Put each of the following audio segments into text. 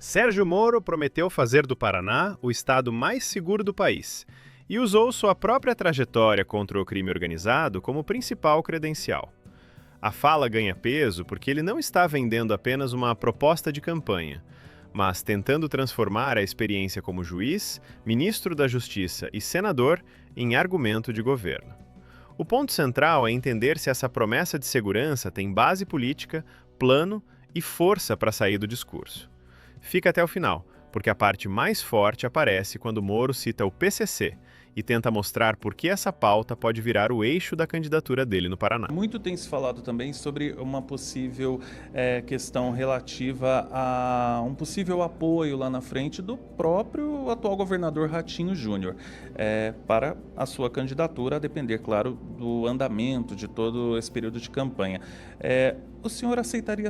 Sérgio Moro prometeu fazer do Paraná o estado mais seguro do país e usou sua própria trajetória contra o crime organizado como principal credencial. A fala ganha peso porque ele não está vendendo apenas uma proposta de campanha, mas tentando transformar a experiência como juiz, ministro da Justiça e senador em argumento de governo. O ponto central é entender se essa promessa de segurança tem base política, plano e força para sair do discurso. Fica até o final, porque a parte mais forte aparece quando Moro cita o PCC e tenta mostrar por que essa pauta pode virar o eixo da candidatura dele no Paraná. Muito tem se falado também sobre uma possível questão relativa a um possível apoio lá na frente do próprio atual governador Ratinho Júnior para a sua candidatura, a depender, claro, do andamento de todo esse período de campanha. O senhor aceitaria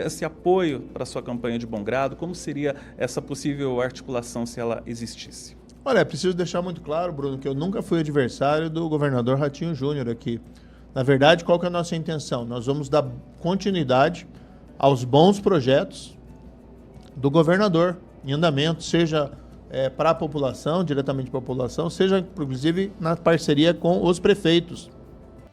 esse apoio para a sua campanha de bom grado? Como seria essa possível articulação se ela existisse? Olha, é preciso deixar muito claro, Bruno, que eu nunca fui adversário do governador Ratinho Júnior aqui. Na verdade, qual que é a nossa intenção? Nós vamos dar continuidade aos bons projetos do governador em andamento, seja para a população, diretamente para a população, seja, inclusive, na parceria com os prefeitos.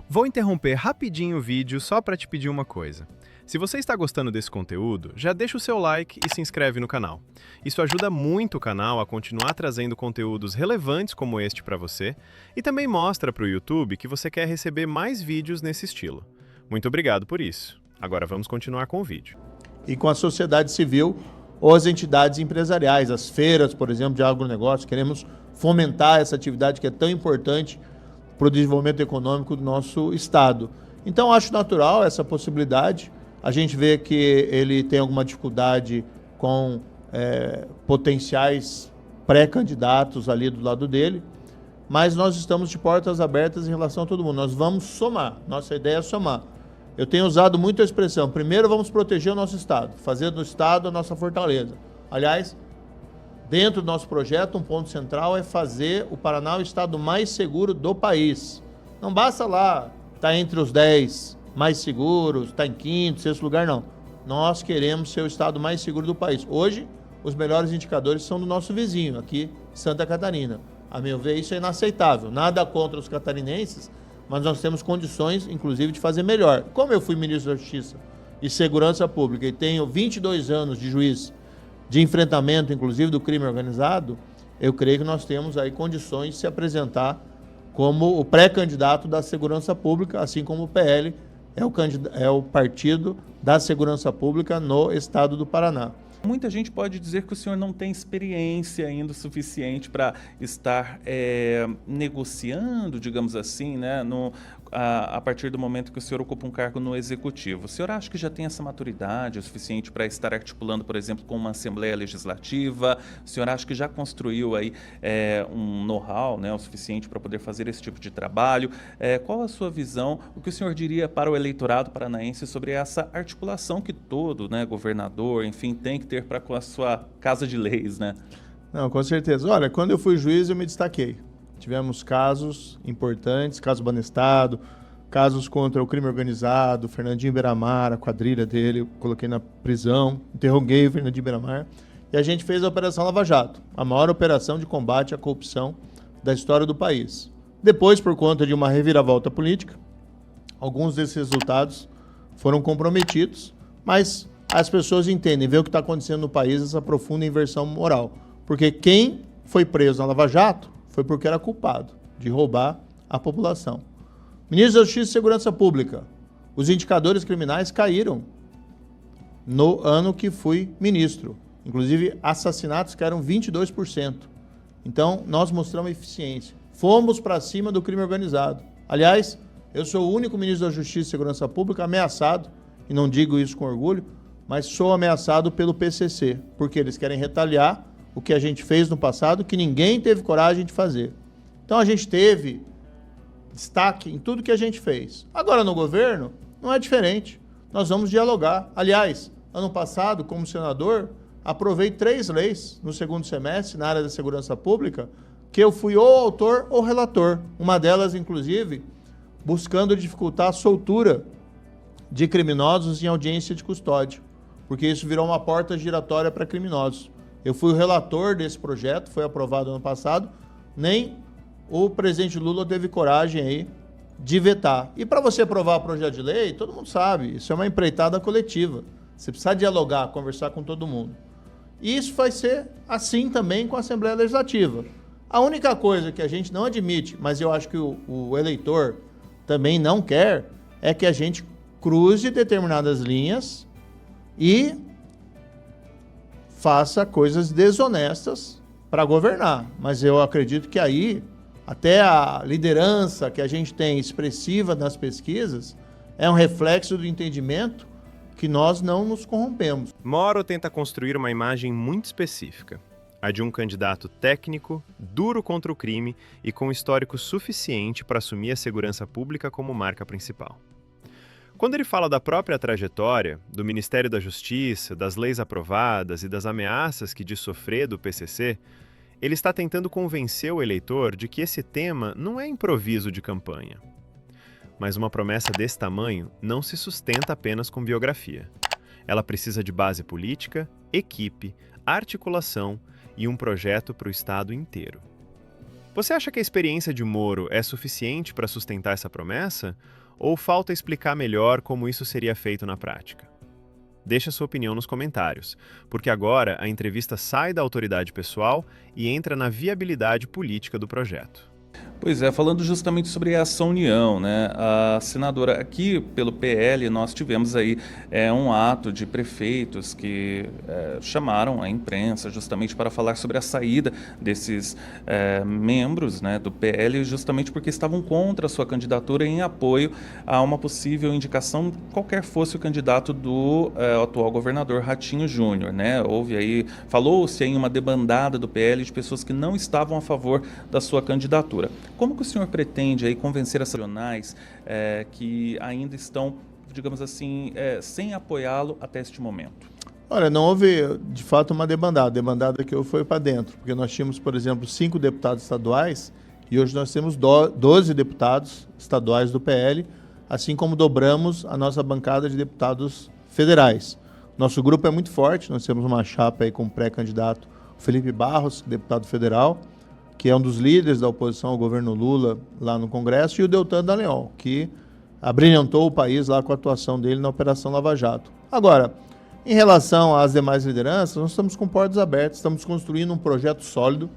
Vou interromper rapidinho o vídeo só para te pedir uma coisa. Se você está gostando desse conteúdo, já deixa o seu like e se inscreve no canal. Isso ajuda muito o canal a continuar trazendo conteúdos relevantes como este para você e também mostra para o YouTube que você quer receber mais vídeos nesse estilo. Muito obrigado por isso. Agora vamos continuar com o vídeo. E com a sociedade civil ou as entidades empresariais, as feiras, por exemplo, de agronegócio. Queremos fomentar essa atividade que é tão importante para o desenvolvimento econômico do nosso estado. Então, acho natural essa possibilidade. A gente vê que ele tem alguma dificuldade com potenciais pré-candidatos ali do lado dele, mas nós estamos de portas abertas em relação a todo mundo. Nós vamos somar, nossa ideia é somar. Eu tenho usado muito a expressão, primeiro vamos proteger o nosso estado, fazer do estado a nossa fortaleza. Aliás, dentro do nosso projeto, um ponto central é fazer o Paraná o estado mais seguro do país. Não basta lá estar entre os 10 mais seguros, estar em quinto, sexto lugar, não. Nós queremos ser o estado mais seguro do país. Hoje, os melhores indicadores são do nosso vizinho, aqui, Santa Catarina. A meu ver, isso é inaceitável. Nada contra os catarinenses, mas nós temos condições, inclusive, de fazer melhor. Como eu fui ministro da Justiça e Segurança Pública e tenho 22 anos de juiz de enfrentamento, inclusive, do crime organizado, eu creio que nós temos aí condições de se apresentar como o pré-candidato da Segurança Pública, assim como o PL é o partido da Segurança Pública no estado do Paraná. Muita gente pode dizer que o senhor não tem experiência ainda o suficiente para estar negociando, digamos assim, né, a partir do momento que o senhor ocupa um cargo no Executivo. O senhor acha que já tem essa maturidade o suficiente para estar articulando, por exemplo, com uma Assembleia Legislativa? O senhor acha que já construiu aí um know-how, né, o suficiente para poder fazer esse tipo de trabalho? Qual a sua visão, o que o senhor diria para o eleitorado paranaense sobre essa articulação que todo, né, governador, enfim, tem que ter para com a sua casa de leis, né? Não, com certeza. Olha, quando eu fui juiz, eu me destaquei. Tivemos casos importantes, caso Banestado, casos contra o crime organizado, Fernandinho Beiramar, a quadrilha dele, eu coloquei na prisão, interroguei o Fernandinho Beiramar, e a gente fez a Operação Lava Jato, a maior operação de combate à corrupção da história do país. Depois, por conta de uma reviravolta política, alguns desses resultados foram comprometidos, mas as pessoas entendem, vê o que está acontecendo no país, essa profunda inversão moral. Porque quem foi preso na Lava Jato foi porque era culpado de roubar a população. Ministro da Justiça e Segurança Pública, os indicadores criminais caíram no ano que fui ministro. Inclusive, assassinatos caíram 22%. Então, nós mostramos eficiência. Fomos para cima do crime organizado. Aliás, eu sou o único ministro da Justiça e Segurança Pública ameaçado, e não digo isso com orgulho, mas sou ameaçado pelo PCC, porque eles querem retaliar o que a gente fez no passado, que ninguém teve coragem de fazer. Então a gente teve destaque em tudo que a gente fez. Agora no governo, não é diferente. Nós vamos dialogar. Aliás, ano passado, como senador, aprovei 3 leis no segundo semestre, na área da segurança pública, que eu fui ou autor ou relator. Uma delas, inclusive, buscando dificultar a soltura de criminosos em audiência de custódia. porque isso virou uma porta giratória para criminosos. Eu fui o relator desse projeto, foi aprovado ano passado, nem o presidente Lula teve coragem aí de vetar. E para você aprovar o projeto de lei, todo mundo sabe, isso é uma empreitada coletiva. Você precisa dialogar, conversar com todo mundo. E isso vai ser assim também com a Assembleia Legislativa. A única coisa que a gente não admite, mas eu acho que o eleitor também não quer, é que a gente cruze determinadas linhas e faça coisas desonestas para governar. Mas eu acredito que aí, até a liderança que a gente tem expressiva nas pesquisas, é um reflexo do entendimento que nós não nos corrompemos. Moro tenta construir uma imagem muito específica, a de um candidato técnico, duro contra o crime e com histórico suficiente para assumir a segurança pública como marca principal. Quando ele fala da própria trajetória, do Ministério da Justiça, das leis aprovadas e das ameaças que diz sofrer do PCC, ele está tentando convencer o eleitor de que esse tema não é improviso de campanha. Mas uma promessa desse tamanho não se sustenta apenas com biografia. Ela precisa de base política, equipe, articulação e um projeto para o Estado inteiro. Você acha que a experiência de Moro é suficiente para sustentar essa promessa? Ou falta explicar melhor como isso seria feito na prática? Deixe a sua opinião nos comentários, porque agora a entrevista sai da autoridade pessoal e entra na viabilidade política do projeto. Pois é, falando justamente sobre essa união, né? A senadora, aqui pelo PL, nós tivemos aí um ato de prefeitos que chamaram a imprensa justamente para falar sobre a saída desses membros, né, do PL, justamente porque estavam contra a sua candidatura em apoio a uma possível indicação, qualquer fosse o candidato do atual governador Ratinho Júnior, né? Houve aí, falou-se em uma debandada do PL de pessoas que não estavam a favor da sua candidatura. Como que o senhor pretende aí convencer as regionais que ainda estão, digamos assim, sem apoiá-lo até este momento? Olha, não houve, de fato, uma debandada. A debandada que foi para dentro, porque nós tínhamos, por exemplo, 5 deputados estaduais e hoje nós temos 12 deputados estaduais do PL, assim como dobramos a nossa bancada de deputados federais. Nosso grupo é muito forte, nós temos uma chapa aí com o pré-candidato Felipe Barros, deputado federal, que é um dos líderes da oposição ao governo Lula lá no Congresso, e o Deltan Dallagnol, que abrilhantou o país lá com a atuação dele na Operação Lava Jato. Agora, em relação às demais lideranças, nós estamos com portas abertas, estamos construindo um projeto sólido.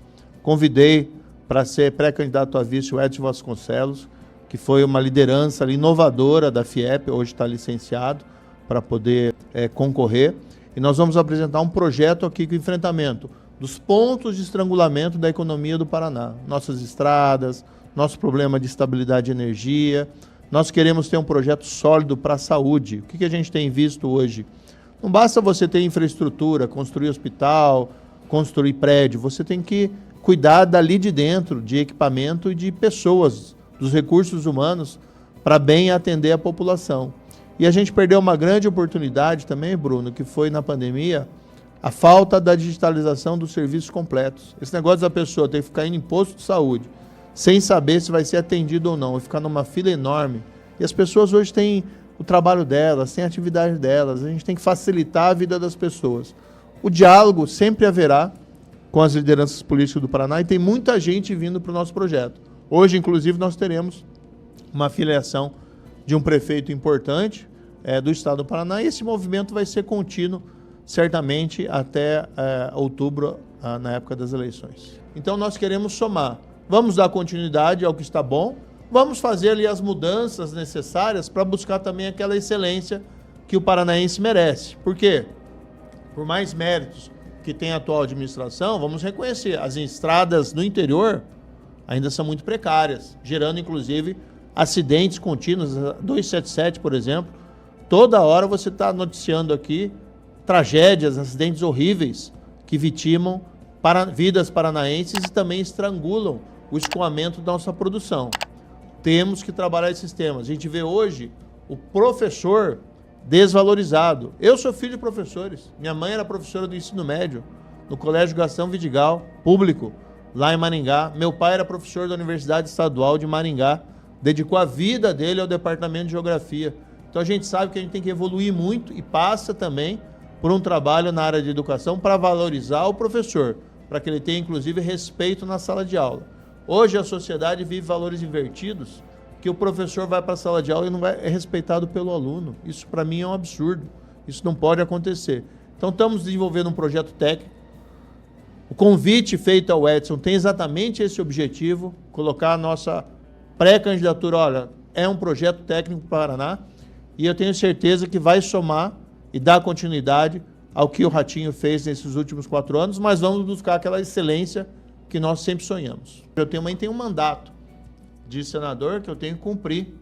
Convidei para ser pré-candidato a vice o Edson Vasconcelos, que foi uma liderança ali inovadora da FIEP, hoje está licenciado para poder concorrer. E nós vamos apresentar um projeto aqui com enfrentamento dos pontos de estrangulamento da economia do Paraná. Nossas estradas, nosso problema de estabilidade de energia. Nós queremos ter um projeto sólido para a saúde. O que a gente tem visto hoje? Não basta você ter infraestrutura, construir hospital, construir prédio. Você tem que cuidar dali de dentro, de equipamento e de pessoas, dos recursos humanos, para bem atender a população. E a gente perdeu uma grande oportunidade também, Bruno, que foi na pandemia, a falta da digitalização dos serviços completos. Esse negócio da pessoa ter que ficar indo em posto de saúde, sem saber se vai ser atendido ou não, e ficar numa fila enorme. E as pessoas hoje têm o trabalho delas, têm a atividade delas, a gente tem que facilitar a vida das pessoas. O diálogo sempre haverá com as lideranças políticas do Paraná e tem muita gente vindo para o nosso projeto. Hoje, inclusive, nós teremos uma filiação de um prefeito importante do estado do Paraná e esse movimento vai ser contínuo certamente até outubro, na época das eleições. Então nós queremos somar. Vamos dar continuidade ao que está bom, vamos fazer ali as mudanças necessárias para buscar também aquela excelência que o paranaense merece. Por quê? Por mais méritos que tem a atual administração, vamos reconhecer, as estradas no interior ainda são muito precárias, gerando inclusive acidentes contínuos, 277, por exemplo. Toda hora você está noticiando aqui tragédias, acidentes horríveis que vitimam vidas paranaenses e também estrangulam o escoamento da nossa produção. Temos que trabalhar esses temas. A gente vê hoje o professor desvalorizado. Eu sou filho de professores. Minha mãe era professora do ensino médio no Colégio Gastão Vidigal, público, lá em Maringá. Meu pai era professor da Universidade Estadual de Maringá. Dedicou a vida dele ao Departamento de Geografia. Então a gente sabe que a gente tem que evoluir muito e passa também por um trabalho na área de educação para valorizar o professor, para que ele tenha, inclusive, respeito na sala de aula. Hoje a sociedade vive valores invertidos, que o professor vai para a sala de aula e não é respeitado pelo aluno. Isso, para mim, é um absurdo. Isso não pode acontecer. Então, estamos desenvolvendo um projeto técnico. O convite feito ao Edson tem exatamente esse objetivo, colocar a nossa pré-candidatura, olha, é um projeto técnico para o Paraná, e eu tenho certeza que vai somar e dar continuidade ao que o Ratinho fez nesses últimos 4 anos, mas vamos buscar aquela excelência que nós sempre sonhamos. Eu também tenho um mandato de senador que eu tenho que cumprir.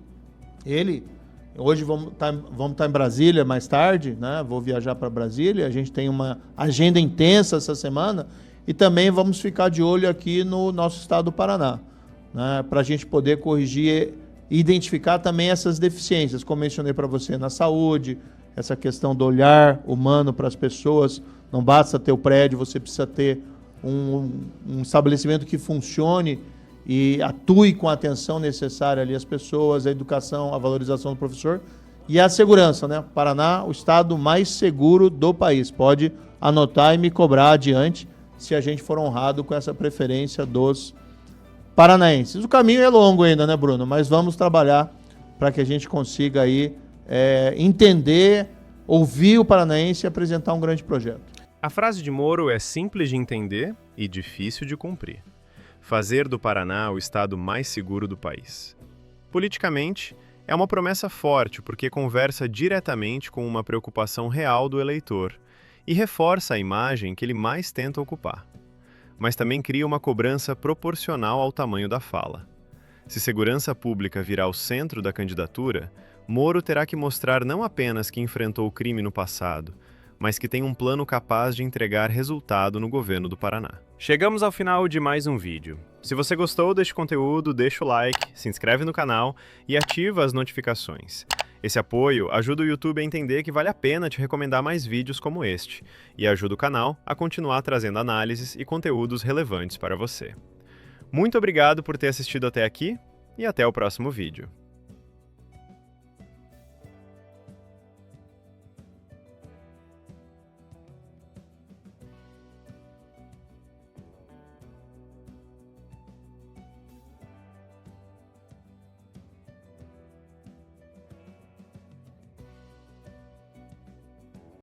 Hoje vamos estar em Brasília mais tarde, né? Vou viajar para Brasília, a gente tem uma agenda intensa essa semana e também vamos ficar de olho aqui no nosso estado do Paraná, né? Para a gente poder corrigir e identificar também essas deficiências, como mencionei para você, na saúde, essa questão do olhar humano para as pessoas. Não basta ter o prédio, você precisa ter um estabelecimento que funcione e atue com a atenção necessária ali às pessoas, a educação, a valorização do professor e a segurança, né? Paraná, o estado mais seguro do país. Pode anotar e me cobrar adiante se a gente for honrado com essa preferência dos paranaenses. O caminho é longo ainda, né, Bruno? Mas vamos trabalhar para que a gente consiga aí entender, ouvir o paranaense e apresentar um grande projeto. A frase de Moro é simples de entender e difícil de cumprir. Fazer do Paraná o estado mais seguro do país. Politicamente, é uma promessa forte porque conversa diretamente com uma preocupação real do eleitor e reforça a imagem que ele mais tenta ocupar. Mas também cria uma cobrança proporcional ao tamanho da fala. Se segurança pública virar o centro da candidatura, Moro terá que mostrar não apenas que enfrentou o crime no passado, mas que tem um plano capaz de entregar resultado no governo do Paraná. Chegamos ao final de mais um vídeo. Se você gostou deste conteúdo, deixa o like, se inscreve no canal e ativa as notificações. Esse apoio ajuda o YouTube a entender que vale a pena te recomendar mais vídeos como este, e ajuda o canal a continuar trazendo análises e conteúdos relevantes para você. Muito obrigado por ter assistido até aqui e até o próximo vídeo.